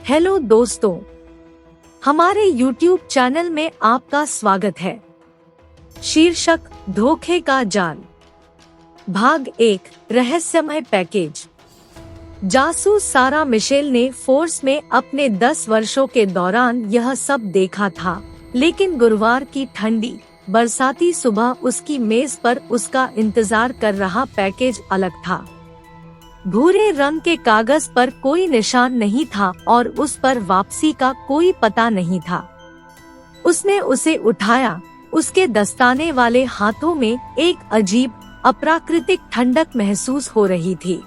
Hello दोस्तों, हमारे YouTube channel में आपका स्वागत है। शीर्षक धोखे का जाल, भाग 1, रहस्यमय पैकेज। जासूस सारा मिशेल ने फोर्स में अपने 10 वर्षों के दौरान यह सब देखा था, लेकिन गुरुवार की ठंडी बरसाती सुबह उसकी मेज पर उसका इंतजार कर रहा पैकेज अलग था। भूरे रंग के कागज पर कोई निशान नहीं था और उस पर वापसी का कोई पता नहीं था। उसने उसे उठाया। उसके दस्ताने वाले हाथों में एक अजीब अप्राकृतिक ठंडक महसूस हो रही थी।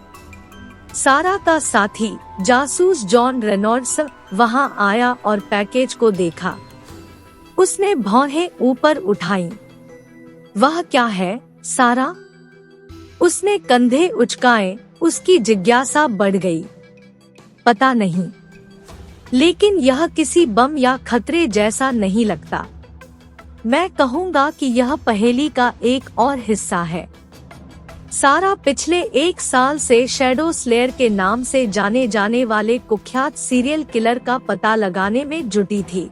सारा का साथी जासूस जॉन रेनॉल्ड्स वहां आया और पैकेज को देखा। उसने भौहें ऊपर उठाई। वह क्या है, सारा? उसने कंधे उचकाए। उसकी जिज्ञासा बढ़ गई। पता नहीं, लेकिन यह किसी बम या खतरे जैसा नहीं लगता। मैं कहूँगा कि यह पहेली का एक और हिस्सा है। सारा पिछले 1 साल से शैडो स्लेयर के नाम से जाने जाने वाले कुख्यात सीरियल किलर का पता लगाने में जुटी थी।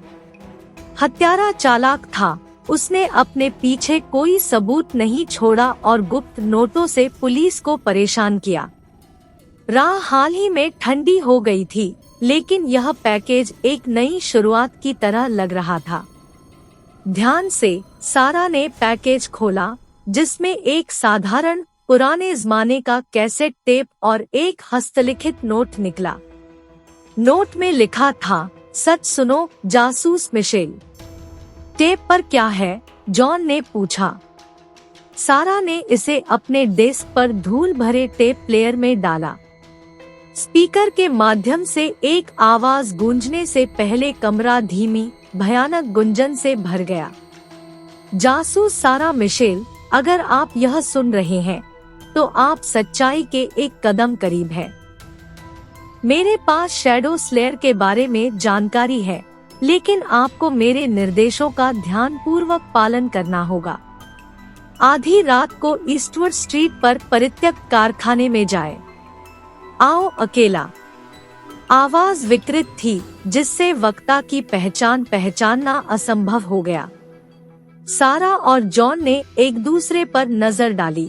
हत्यारा चालाक था। उसने अपने पीछे कोई सबूत नहीं छोड़ा और गुप्त नोटों से पुलिस को परेशान किया। राह हाल ही में ठंडी हो गई थी, लेकिन यह पैकेज एक नई शुरुआत की तरह लग रहा था। ध्यान से सारा ने पैकेज खोला, जिसमें एक साधारण पुराने ज़माने का कैसेट टेप और एक हस्तलिखित नोट निकला। नोट में लिखा था, सच सुनो जासूस मिशेल। टेप पर क्या है? जॉन ने पूछा। सारा ने इसे अपने डेस्क पर धूल भरे टेप प्लेयर में डाला। स्पीकर के माध्यम से एक आवाज गूंजने से पहले कमरा धीमी भयानक गुंजन से भर गया। जासूस सारा मिशेल, अगर आप यह सुन रहे हैं तो आप सच्चाई के एक कदम करीब है। मेरे पास शैडो स्लेयर के बारे में जानकारी है, लेकिन आपको मेरे निर्देशों का ध्यानपूर्वक पालन करना होगा। आधी रात को ईस्टवुड स्ट्रीट पर परित्यक्त कारखाने में जाए। आओ अकेला। आवाज विकृत थी, जिससे वक्ता की पहचानना असंभव हो गया। सारा और जॉन ने एक दूसरे पर नजर डाली।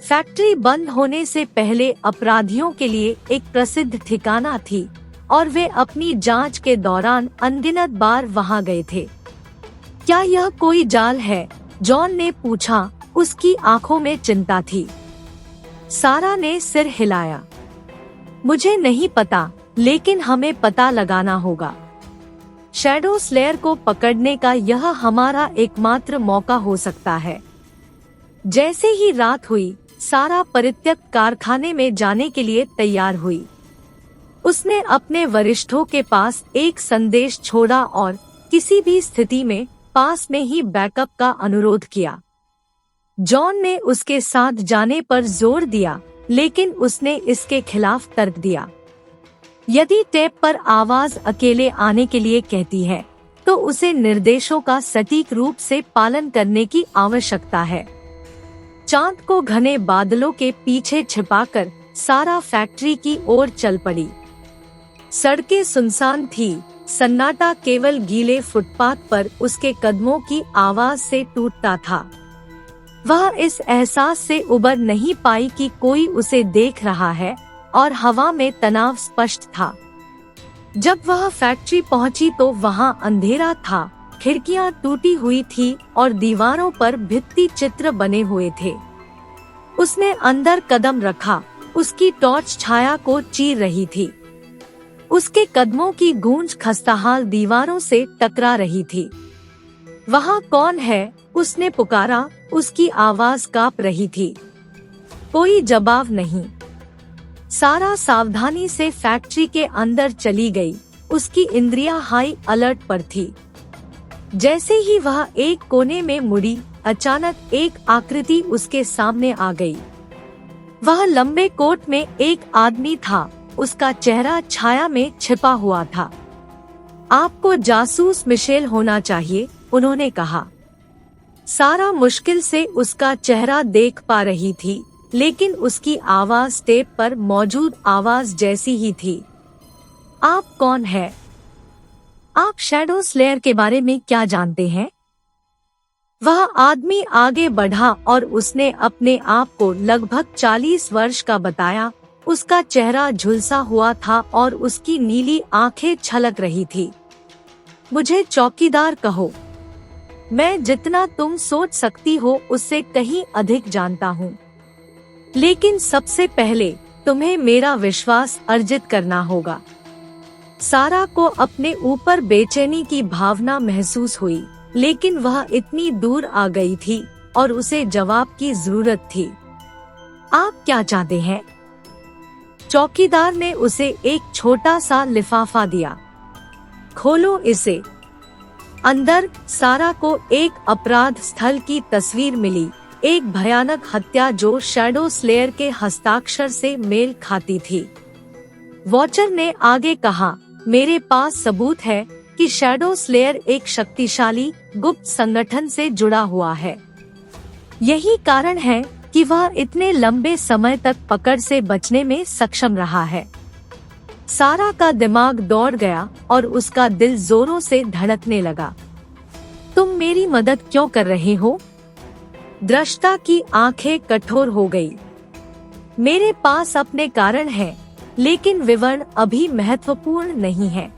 फैक्ट्री बंद होने से पहले अपराधियों के लिए एक प्रसिद्ध ठिकाना थी और वे अपनी जांच के दौरान अनगिनत बार वहां गए थे। क्या यह कोई जाल है? जॉन ने पूछा। उसकी आंखों में चिंता थी। सारा ने सिर हिलाया। मुझे नहीं पता, लेकिन हमें पता लगाना होगा। शैडो स्लेयर को पकड़ने का यह हमारा एकमात्र मौका हो सकता है। जैसे ही रात हुई, सारा परित्यक्त कारखाने में जाने के लिए तैयार हुई। उसने अपने वरिष्ठों के पास एक संदेश छोड़ा और किसी भी स्थिति में पास में ही बैकअप का अनुरोध किया। जॉन ने उसके साथ जाने पर जोर दिया, लेकिन उसने इसके खिलाफ तर्क दिया। यदि टेप पर आवाज अकेले आने के लिए कहती है, तो उसे निर्देशों का सटीक रूप से पालन करने की आवश्यकता है। चांद को घने बादलों के पीछे छिपाकर सारा फैक्ट्री की ओर चल पड़ी। सड़कें सुनसान थी। सन्नाटा केवल गीले फुटपाथ पर उसके कदमों की आवाज से टूटता था। वह इस एहसास से उबर नहीं पाई कि कोई उसे देख रहा है और हवा में तनाव स्पष्ट था। जब वह फैक्ट्री पहुंची तो वहां अंधेरा था। खिड़कियां टूटी हुई थी और दीवारों पर भित्ति चित्र बने हुए थे। उसने अंदर कदम रखा। उसकी टॉर्च छाया को चीर रही थी। उसके कदमों की गूंज खस्ताहाल दीवारों से टकरा रही थी। वहाँ कौन है? उसने पुकारा। उसकी आवाज कांप रही थी। कोई जवाब नहीं। सारा सावधानी से फैक्ट्री के अंदर चली गई। उसकी इंद्रियां हाई अलर्ट पर थी। जैसे ही वह एक कोने में मुड़ी, अचानक एक आकृति उसके सामने आ गई। वह लंबे कोट में एक आदमी था। उसका चेहरा छाया में छिपा हुआ था। आपको जासूस मिशेल होना चाहिए, उन्होंने कहा। सारा मुश्किल से उसका चेहरा देख पा रही थी, लेकिन उसकी आवाज टेप पर मौजूद आवाज जैसी ही थी। आप कौन है? आप शैडो स्लेयर के बारे में क्या जानते हैं? वह आदमी आगे बढ़ा और उसने अपने आप को लगभग 40 वर्ष का बताया। उसका चेहरा झुलसा हुआ था और उसकी नीली आंखें छलक रही थी। मुझे चौकीदार कहो। मैं जितना तुम सोच सकती हो उससे कहीं अधिक जानता हूँ। लेकिन सबसे पहले तुम्हें मेरा विश्वास अर्जित करना होगा। सारा को अपने ऊपर बेचैनी की भावना महसूस हुई, लेकिन वह इतनी दूर आ गई थी और उसे जवाब की जरूरत थी। आप क्या चाहते हैं? चौकीदार ने उसे एक छोटा सा लिफाफा दिया। खोलो इसे। अंदर सारा को एक अपराध स्थल की तस्वीर मिली, एक भयानक हत्या जो शैडो स्लेयर के हस्ताक्षर से मेल खाती थी। वॉचर ने आगे कहा, मेरे पास सबूत है कि शैडो स्लेयर एक शक्तिशाली गुप्त संगठन से जुड़ा हुआ है। यही कारण है कि वह इतने लंबे समय तक पकड़ से बचने में सक्षम रहा है। सारा का दिमाग दौड़ गया और उसका दिल जोरों से धड़कने लगा। तुम मेरी मदद क्यों कर रहे हो? दृष्टा की आंखें कठोर हो गई। मेरे पास अपने कारण हैं, लेकिन विवरण अभी महत्वपूर्ण नहीं है।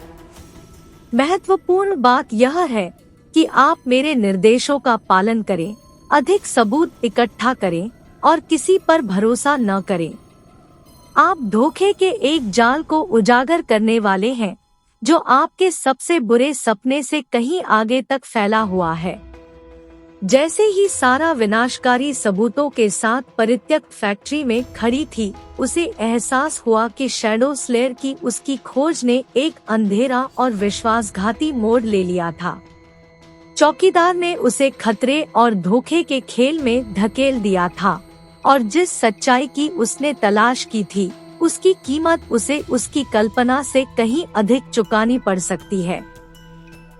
महत्वपूर्ण बात यह है कि आप मेरे निर्देशों का पालन करें, अधिक सबूत इकट्ठा करें और किसी पर भरोसा न करें। आप धोखे के एक जाल को उजागर करने वाले हैं जो आपके सबसे बुरे सपने से कहीं आगे तक फैला हुआ है। जैसे ही सारा विनाशकारी सबूतों के साथ परित्यक्त फैक्ट्री में खड़ी थी, उसे एहसास हुआ कि शैडो स्लेयर की उसकी खोज ने एक अंधेरा और विश्वासघाती मोड़ ले लिया था। चौकीदार ने उसे खतरे और धोखे के खेल में धकेल दिया था और जिस सच्चाई की उसने तलाश की थी, उसकी कीमत उसे उसकी कल्पना से कहीं अधिक चुकानी पड़ सकती है।